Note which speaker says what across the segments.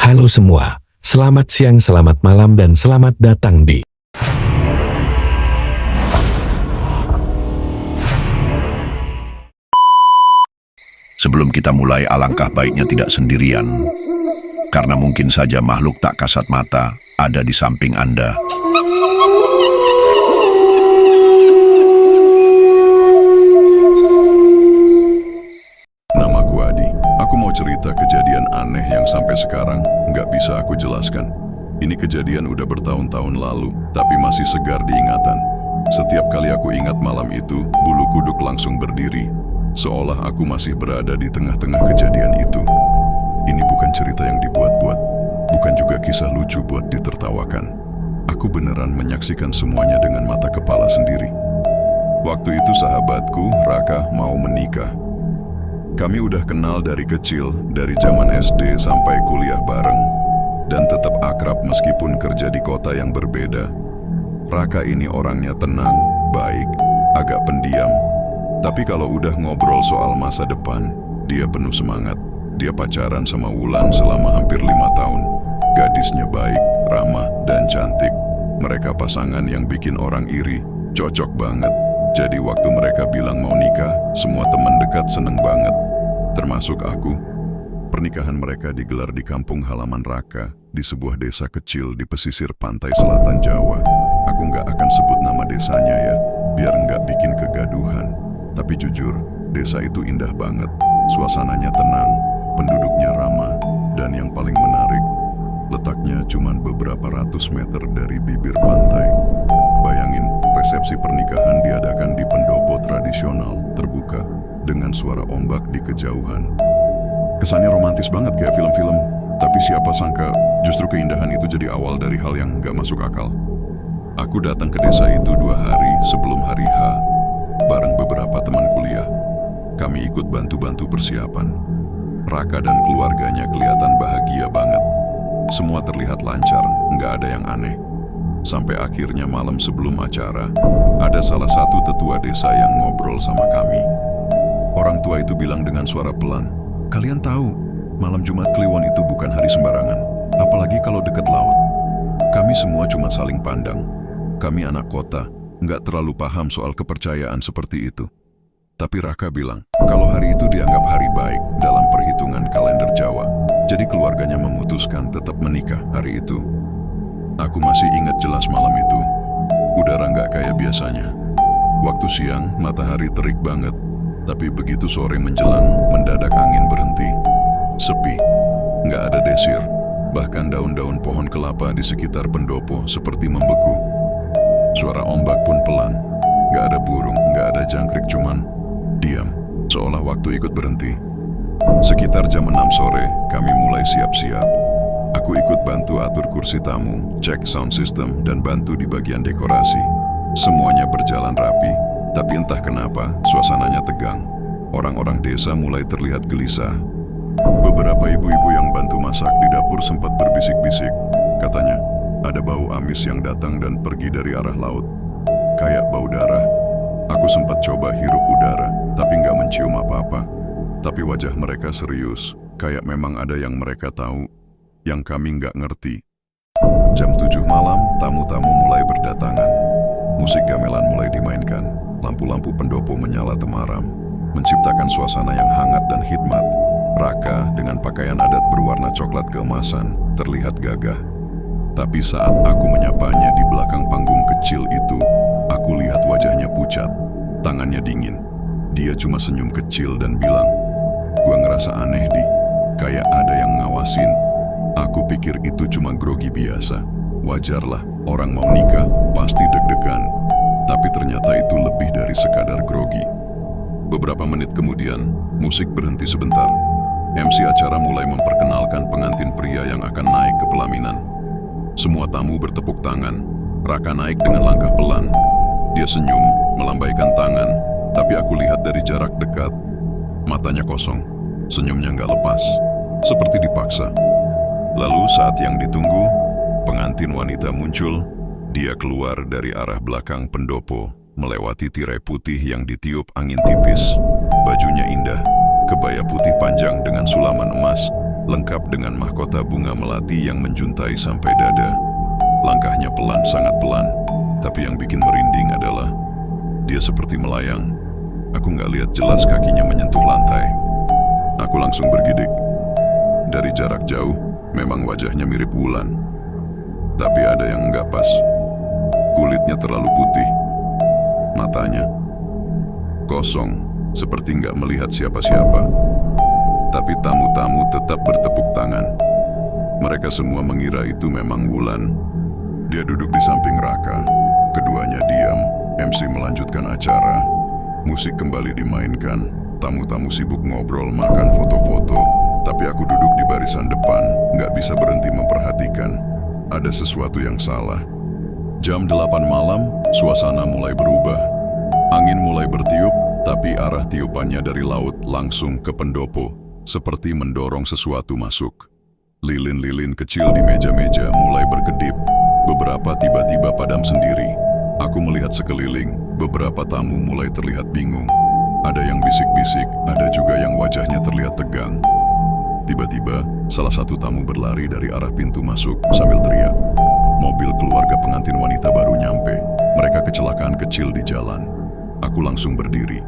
Speaker 1: Halo semua, selamat siang, selamat malam, dan selamat datang di
Speaker 2: Sebelum kita mulai, alangkah baiknya tidak sendirian, karena mungkin saja makhluk tak kasat mata ada di samping Anda.
Speaker 3: Namaku Adi. Aku mau cerita kejadian aneh yang sampai sekarang nggak bisa aku jelaskan. Ini kejadian udah bertahun-tahun lalu, tapi masih segar di ingatan. Setiap kali aku ingat malam itu, bulu kuduk langsung berdiri, seolah aku masih berada di tengah-tengah kejadian itu. Ini bukan cerita yang dibuat-buat, bukan juga kisah lucu buat ditertawakan. Aku beneran menyaksikan semuanya dengan mata kepala sendiri. Waktu itu sahabatku, Raka, mau menikah. Kami udah kenal dari kecil, dari zaman SD sampai kuliah bareng, dan tetap akrab meskipun kerja di kota yang berbeda. Raka ini orangnya tenang, baik, agak pendiam, tapi kalau udah ngobrol soal masa depan, dia penuh semangat. Dia pacaran sama Wulan selama hampir 5 tahun. Gadisnya baik, ramah, dan cantik. Mereka pasangan yang bikin orang iri, cocok banget. Jadi waktu mereka bilang mau nikah, semua teman dekat seneng banget, termasuk aku. Pernikahan mereka digelar di kampung halaman Raka, di sebuah desa kecil di pesisir pantai selatan Jawa. Aku nggak akan sebut nama desanya ya, biar nggak bikin kegaduhan. Tapi jujur, desa itu indah banget. Suasananya tenang, penduduknya ramah, dan yang paling menarik, letaknya cuma beberapa ratus meter dari bibir pantai. Bayangin, resepsi pernikahan diadakan di pendopo tradisional, terbuka, dengan suara ombak di kejauhan. Kesannya romantis banget kayak film-film, tapi siapa sangka justru keindahan itu jadi awal dari hal yang gak masuk akal. Aku datang ke desa itu 2 hari sebelum hari H, bareng beberapa teman kuliah. Kami ikut bantu-bantu persiapan. Raka dan keluarganya kelihatan bahagia banget. Semua terlihat lancar, gak ada yang aneh. Sampai akhirnya malam sebelum acara, ada salah satu tetua desa yang ngobrol sama kami. Orang tua itu bilang dengan suara pelan, "Kalian tahu, malam Jumat Kliwon itu bukan hari sembarangan, apalagi kalau dekat laut." Kami semua cuma saling pandang. Kami anak kota, nggak terlalu paham soal kepercayaan seperti itu. Tapi Raka bilang, kalau hari itu dianggap hari baik dalam perhitungan kalender Jawa. Jadi keluarganya memutuskan tetap menikah hari itu. Aku masih ingat jelas malam itu. Udara nggak kayak biasanya. Waktu siang, matahari terik banget. Tapi begitu sore menjelang, mendadak angin berhenti. Sepi, nggak ada desir. Bahkan daun-daun pohon kelapa di sekitar pendopo seperti membeku. Suara ombak pun pelan. Nggak ada burung, nggak ada jangkrik, cuman diam, seolah waktu ikut berhenti. Sekitar jam 6 sore, kami mulai siap-siap. Aku ikut bantu atur kursi tamu, cek sound system, dan bantu di bagian dekorasi. Semuanya berjalan rapi, tapi entah kenapa suasananya tegang. Orang-orang desa mulai terlihat gelisah. Beberapa ibu-ibu yang bantu masak di dapur sempat berbisik-bisik. Katanya, ada bau amis yang datang dan pergi dari arah laut. Kayak bau darah. Aku sempat coba hirup udara, tapi nggak mencium apa-apa. Tapi wajah mereka serius, kayak memang ada yang mereka tahu, yang kami nggak ngerti. Jam 7 malam, tamu-tamu mulai berdatangan. Musik gamelan mulai dimainkan. Lampu-lampu pendopo menyala temaram, menciptakan suasana yang hangat dan hikmat. Raka dengan pakaian adat berwarna coklat keemasan terlihat gagah. Tapi saat aku menyapanya di belakang panggung kecil itu, aku lihat wajahnya pucat, tangannya dingin. Dia cuma senyum kecil dan bilang, "Gua ngerasa aneh, Di. Kayak ada yang ngawasin." Aku pikir itu cuma grogi biasa. Wajarlah, orang mau nikah, pasti deg-degan. Tapi ternyata itu lebih dari sekadar grogi. Beberapa menit kemudian, musik berhenti sebentar. MC acara mulai memperkenalkan pengantin pria yang akan naik ke pelaminan. Semua tamu bertepuk tangan. Raka naik dengan langkah pelan. Dia senyum, melambaikan tangan, tapi aku lihat dari jarak dekat. Matanya kosong, senyumnya nggak lepas, seperti dipaksa. Lalu saat yang ditunggu, pengantin wanita muncul. Dia keluar dari arah belakang pendopo, melewati tirai putih yang ditiup angin tipis. Bajunya indah, kebaya putih panjang dengan sulaman emas, lengkap dengan mahkota bunga melati yang menjuntai sampai dada. Langkahnya pelan, sangat pelan, tapi yang bikin merinding adalah dia seperti melayang. Aku nggak lihat jelas kakinya menyentuh lantai. Aku langsung bergidik. Dari jarak jauh, memang wajahnya mirip Wulan. Tapi ada yang nggak pas. Kulitnya terlalu putih. Matanya kosong, seperti nggak melihat siapa-siapa. Tapi tamu-tamu tetap bertepuk tangan. Mereka semua mengira itu memang Wulan. Dia duduk di samping Raka. Keduanya diam. MC melanjutkan acara. Musik kembali dimainkan. Tamu-tamu sibuk ngobrol, makan, foto-foto. Tapi aku duduk di barisan depan, nggak bisa berhenti memperhatikan. Ada sesuatu yang salah. Jam 8 malam, suasana mulai berubah. Angin mulai bertiup, tapi arah tiupannya dari laut langsung ke pendopo, seperti mendorong sesuatu masuk. Lilin-lilin kecil di meja-meja mulai berkedip. Beberapa tiba-tiba padam sendiri. Aku melihat sekeliling, beberapa tamu mulai terlihat bingung. Ada yang bisik-bisik, ada juga yang wajahnya terlihat tegang. Tiba-tiba, salah satu tamu berlari dari arah pintu masuk sambil teriak. Mobil keluarga pengantin wanita baru nyampe. Mereka kecelakaan kecil di jalan. Aku langsung berdiri.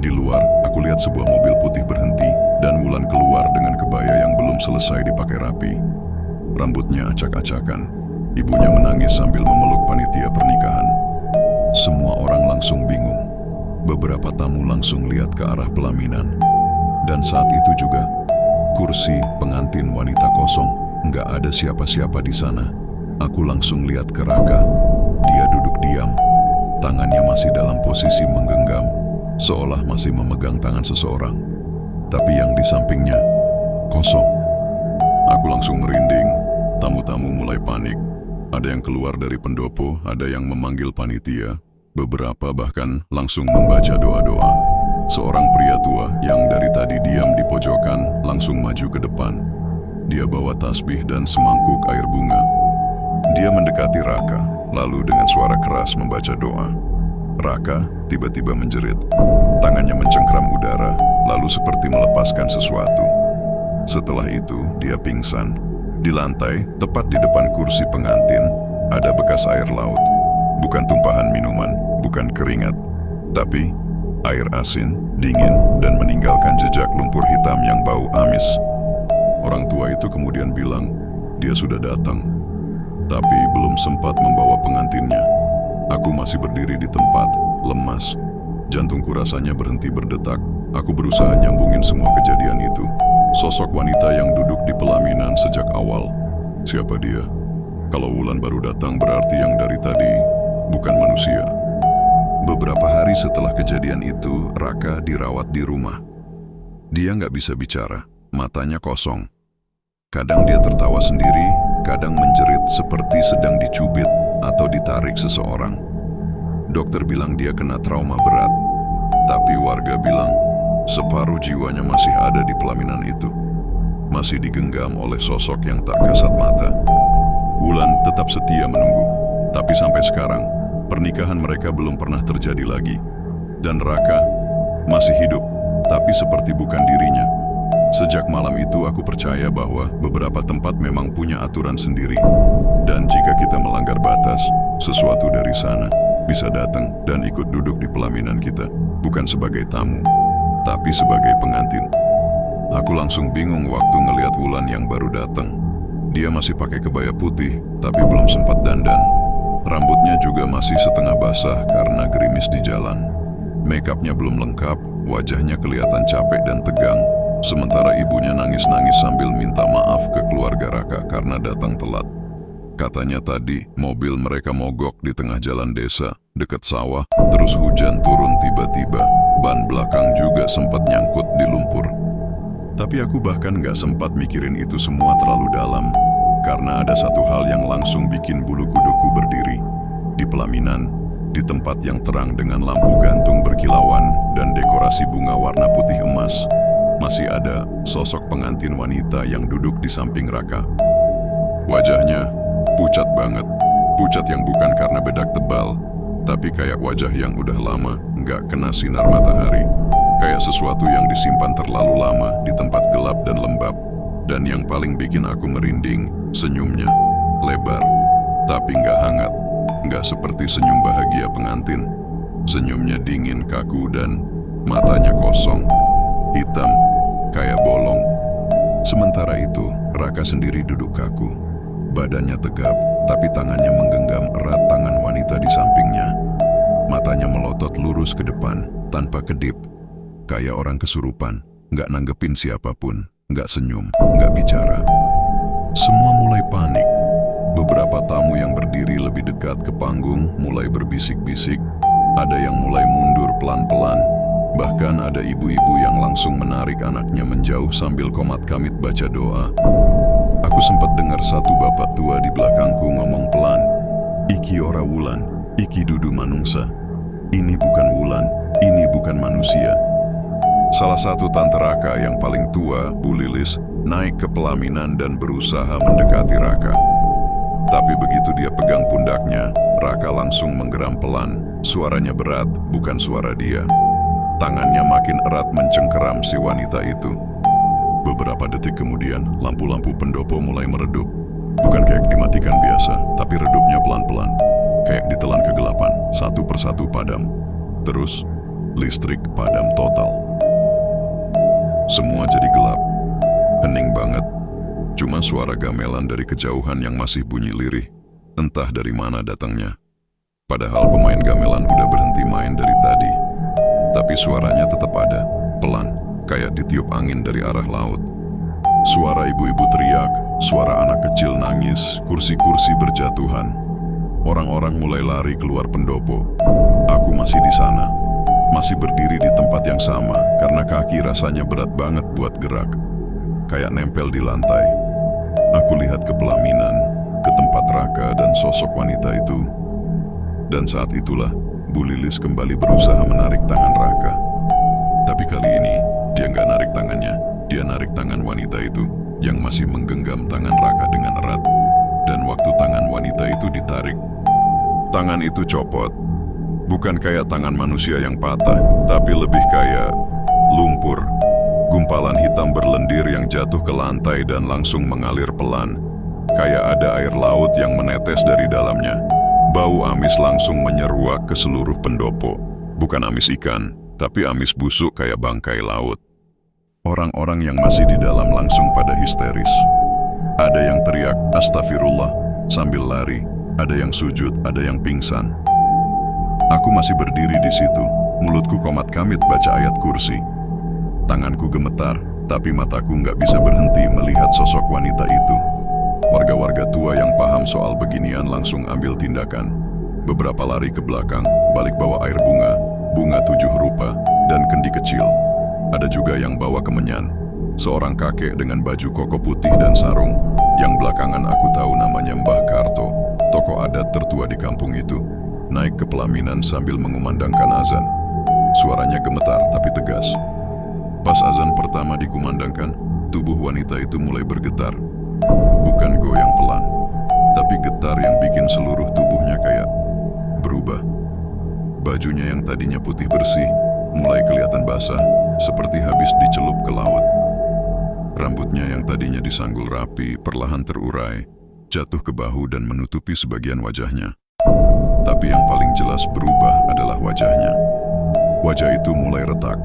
Speaker 3: Di luar, aku lihat sebuah mobil putih berhenti dan Wulan keluar dengan kebaya yang belum selesai dipakai rapi. Rambutnya acak-acakan. Ibunya menangis sambil memeluk panitia pernikahan. Semua orang langsung bingung. Beberapa tamu langsung lihat ke arah pelaminan. Dan saat itu juga, kursi pengantin wanita kosong. Nggak ada siapa-siapa di sana. Aku langsung lihat ke Raka. Dia duduk diam. Tangannya masih dalam posisi menggenggam, seolah masih memegang tangan seseorang. Tapi yang di sampingnya, kosong. Aku langsung merinding. Tamu-tamu mulai panik. Ada yang keluar dari pendopo, ada yang memanggil panitia. Beberapa bahkan langsung membaca doa-doa. Seorang pria tua yang dari tadi diam di pojokan langsung maju ke depan. Dia bawa tasbih dan semangkuk air bunga. Dia mendekati Raka, lalu dengan suara keras membaca doa. Raka tiba-tiba menjerit. Tangannya mencengkram udara, lalu seperti melepaskan sesuatu. Setelah itu, dia pingsan. Di lantai, tepat di depan kursi pengantin, ada bekas air laut. Bukan tumpahan minuman, bukan keringat, tapi air asin, dingin, dan meninggalkan jejak lumpur hitam yang bau amis. Orang tua itu kemudian bilang, dia sudah datang, tapi belum sempat membawa pengantinnya. Aku masih berdiri di tempat, lemas. Jantungku rasanya berhenti berdetak. Aku berusaha nyambungin semua kejadian itu. Sosok wanita yang duduk di pelaminan sejak awal. Siapa dia? Kalau Wulan baru datang berarti yang dari tadi bukan manusia. Beberapa hari setelah kejadian itu, Raka dirawat di rumah. Dia nggak bisa bicara, matanya kosong. Kadang dia tertawa sendiri, kadang menjerit seperti sedang dicubit atau ditarik seseorang. Dokter bilang dia kena trauma berat, tapi warga bilang separuh jiwanya masih ada di pelaminan itu. Masih digenggam oleh sosok yang tak kasat mata. Wulan tetap setia menunggu, tapi sampai sekarang, pernikahan mereka belum pernah terjadi lagi. Dan Raka masih hidup, tapi seperti bukan dirinya. Sejak malam itu aku percaya bahwa beberapa tempat memang punya aturan sendiri. Dan jika kita melanggar batas, sesuatu dari sana bisa datang dan ikut duduk di pelaminan kita. Bukan sebagai tamu, tapi sebagai pengantin. Aku langsung bingung waktu ngelihat Wulan yang baru datang. Dia masih pakai kebaya putih, tapi belum sempat dandan. Rambutnya juga masih setengah basah karena gerimis di jalan. Make-upnya belum lengkap, wajahnya kelihatan capek dan tegang. Sementara ibunya nangis-nangis sambil minta maaf ke keluarga Raka karena datang telat. Katanya tadi mobil mereka mogok di tengah jalan desa, dekat sawah, terus hujan turun tiba-tiba. Ban belakang juga sempat nyangkut di lumpur. Tapi aku bahkan gak sempat mikirin itu semua terlalu dalam, karena ada satu hal yang langsung bikin bulu kuduku berdiri. Di pelaminan, di tempat yang terang dengan lampu gantung berkilauan dan dekorasi bunga warna putih emas, masih ada sosok pengantin wanita yang duduk di samping Raka. Wajahnya pucat banget, pucat yang bukan karena bedak tebal, tapi kayak wajah yang udah lama nggak kena sinar matahari. Kayak sesuatu yang disimpan terlalu lama di tempat gelap dan lembab. Dan yang paling bikin aku merinding, senyumnya. Lebar, tapi nggak hangat. Nggak seperti senyum bahagia pengantin. Senyumnya dingin, kaku, dan matanya kosong. Hitam, kayak bolong. Sementara itu, Raka sendiri duduk kaku. Badannya tegap, tapi tangannya menggenggam erat tangan wanita di sampingnya. Matanya melotot lurus ke depan, tanpa kedip. Kayak orang kesurupan, nggak nanggepin siapapun, nggak senyum, nggak bicara. Semua mulai panik. Beberapa tamu yang berdiri lebih dekat ke panggung mulai berbisik-bisik. Ada yang mulai mundur pelan-pelan. Bahkan ada ibu-ibu yang langsung menarik anaknya menjauh sambil komat-kamit baca doa. Aku sempat dengar satu bapak tua di belakangku ngomong pelan, "Iki ora wulan, iki dudu manungsa. Ini bukan wulan, ini bukan manusia." Salah satu tante Raka yang paling tua, Bu Lilis, naik ke pelaminan dan berusaha mendekati Raka. Tapi begitu dia pegang pundaknya, Raka langsung menggeram pelan. Suaranya berat, bukan suara dia. Tangannya makin erat mencengkeram si wanita itu. Beberapa detik kemudian, lampu-lampu pendopo mulai meredup. Bukan kayak dimatikan biasa, tapi redupnya pelan-pelan. Kayak ditelan kegelapan, satu persatu padam. Terus, listrik padam total. Semua jadi gelap. Hening banget. Cuma suara gamelan dari kejauhan yang masih bunyi lirih. Entah dari mana datangnya. Padahal pemain gamelan udah berhenti main dari tadi. Tapi suaranya tetap ada, pelan, kayak ditiup angin dari arah laut. Suara ibu-ibu teriak, suara anak kecil nangis, kursi-kursi berjatuhan. Orang-orang mulai lari keluar pendopo. Aku masih di sana, masih berdiri di tempat yang sama karena kaki rasanya berat banget buat gerak. Kayak nempel di lantai. Aku lihat ke pelaminan, ke tempat Raka dan sosok wanita itu. Dan saat itulah, Bu Lilis kembali berusaha menarik tangan Raka. Tapi kali ini, dia nggak narik tangannya. Dia narik tangan wanita itu, yang masih menggenggam tangan Raka dengan erat. Dan waktu tangan wanita itu ditarik, tangan itu copot. Bukan kayak tangan manusia yang patah, tapi lebih kayak lumpur. Gumpalan hitam berlendir yang jatuh ke lantai dan langsung mengalir pelan. Kayak ada air laut yang menetes dari dalamnya. Bau amis langsung menyeruak ke seluruh pendopo. Bukan amis ikan, tapi amis busuk kayak bangkai laut. Orang-orang yang masih di dalam langsung pada histeris. Ada yang teriak, "Astagfirullah," sambil lari. Ada yang sujud, ada yang pingsan. Aku masih berdiri di situ, mulutku komat-kamit baca ayat kursi. Tanganku gemetar, tapi mataku nggak bisa berhenti melihat sosok wanita itu. Warga-warga tua yang paham soal beginian langsung ambil tindakan. Beberapa lari ke belakang, balik bawa air bunga, bunga 7 rupa, dan kendi kecil. Ada juga yang bawa kemenyan. Seorang kakek dengan baju koko putih dan sarung, yang belakangan aku tahu namanya Mbah Karto, tokoh adat tertua di kampung itu, naik ke pelaminan sambil mengumandangkan azan. Suaranya gemetar tapi tegas. Pas azan pertama dikumandangkan, tubuh wanita itu mulai bergetar. Bukan goyang pelan, tapi getar yang bikin seluruh tubuhnya kayak berubah. Bajunya yang tadinya putih bersih, mulai kelihatan basah, seperti habis dicelup ke laut. Rambutnya yang tadinya disanggul rapi, perlahan terurai, jatuh ke bahu dan menutupi sebagian wajahnya. Tapi yang paling jelas berubah adalah wajahnya. Wajah itu mulai retak.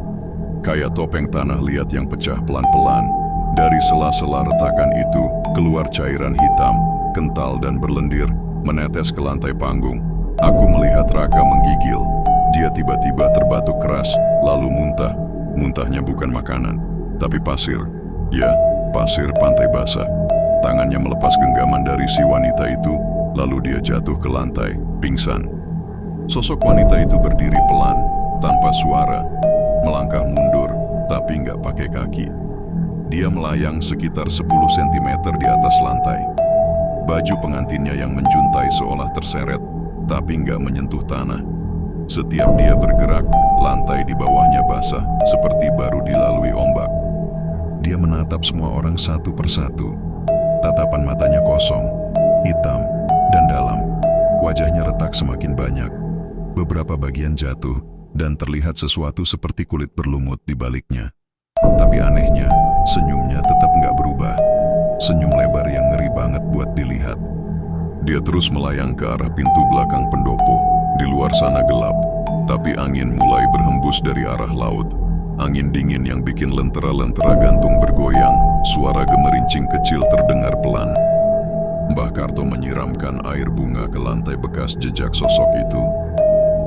Speaker 3: Kayak topeng tanah liat yang pecah pelan-pelan. Dari sela-sela retakan itu, keluar cairan hitam, kental dan berlendir, menetes ke lantai panggung. Aku melihat Raka menggigil. Dia tiba-tiba terbatuk keras, lalu muntah. Muntahnya bukan makanan, tapi pasir. Ya, pasir pantai basah. Tangannya melepas genggaman dari si wanita itu, lalu dia jatuh ke lantai, pingsan. Sosok wanita itu berdiri pelan, tanpa suara. Melangkah mundur, tapi nggak pakai kaki. Dia melayang sekitar 10 cm di atas lantai. Baju pengantinnya yang menjuntai seolah terseret, tapi nggak menyentuh tanah. Setiap dia bergerak, lantai di bawahnya basah, seperti baru dilalui ombak. Dia menatap semua orang satu persatu. Tatapan matanya kosong, hitam, dan dalam. Wajahnya retak semakin banyak. Beberapa bagian jatuh, dan terlihat sesuatu seperti kulit berlumut di baliknya. Tapi anehnya, senyumnya tetap nggak berubah. senyum lebar yang ngeri banget buat dilihat. Dia terus melayang ke arah pintu belakang pendopo. Di luar sana gelap, tapi angin mulai berhembus dari arah laut. Angin dingin yang bikin lentera-lentera gantung bergoyang. Suara gemerincing kecil terdengar pelan. Mbah Karto menyiramkan air bunga ke lantai bekas jejak sosok itu.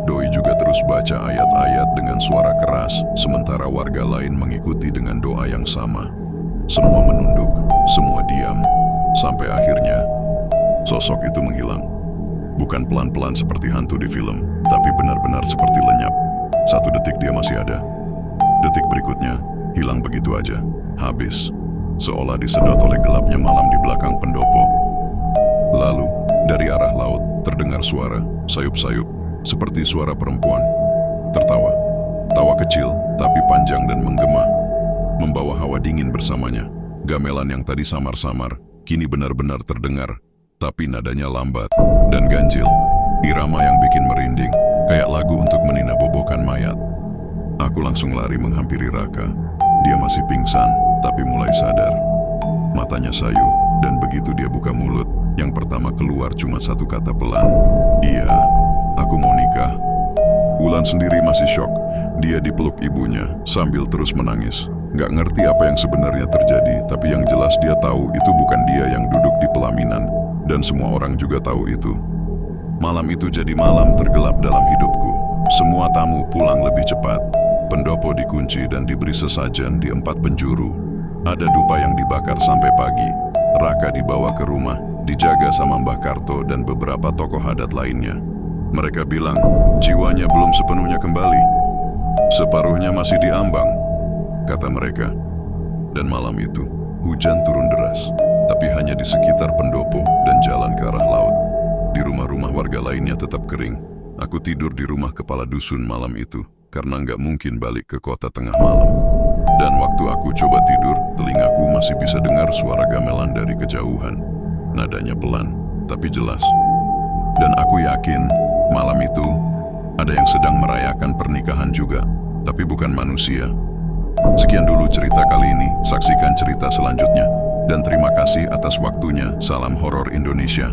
Speaker 3: Doi juga terus baca ayat-ayat dengan suara keras, sementara warga lain mengikuti dengan doa yang sama. Semua menunduk, semua diam, sampai akhirnya sosok itu menghilang. Bukan pelan-pelan seperti hantu di film, tapi benar-benar seperti lenyap. 1 detik dia masih ada. Detik berikutnya, hilang begitu aja, habis. Seolah disedot oleh gelapnya malam di belakang pendopo. Lalu, dari arah laut, terdengar suara, sayup-sayup, seperti suara perempuan. Tertawa. Tawa kecil, tapi panjang dan menggema. Membawa hawa dingin bersamanya. Gamelan yang tadi samar-samar, kini benar-benar terdengar. Tapi nadanya lambat dan ganjil. Irama yang bikin merinding, kayak lagu untuk meninabobokan mayat. Aku langsung lari menghampiri Raka. Dia masih pingsan, tapi mulai sadar. Matanya sayu, dan begitu dia buka mulut, yang pertama keluar cuma satu kata pelan. Iya, aku mau nikah. Wulan sendiri masih syok. Dia dipeluk ibunya sambil terus menangis. Gak ngerti apa yang sebenarnya terjadi, tapi yang jelas dia tahu itu bukan dia yang duduk di pelaminan. Dan semua orang juga tahu itu. Malam itu jadi malam tergelap dalam hidupku. Semua tamu pulang lebih cepat. Pendopo dikunci dan diberi sesajen di 4 penjuru. Ada dupa yang dibakar sampai pagi. Raka dibawa ke rumah, dijaga sama Mbah Karto dan beberapa tokoh adat lainnya. Mereka bilang, jiwanya belum sepenuhnya kembali. Separuhnya masih diambang, kata mereka. Dan malam itu, hujan turun deras, tapi hanya di sekitar pendopo dan jalan ke arah laut. Di rumah-rumah warga lainnya tetap kering. Aku tidur di rumah kepala dusun malam itu, karena nggak mungkin balik ke kota tengah malam. Dan waktu aku coba tidur, telingaku masih bisa dengar suara gamelan dari kejauhan. Nadanya pelan, tapi jelas. Dan aku yakin, malam itu, ada yang sedang merayakan pernikahan juga, tapi bukan manusia. Sekian dulu cerita kali ini, saksikan cerita selanjutnya. Dan terima kasih atas waktunya, salam horor Indonesia.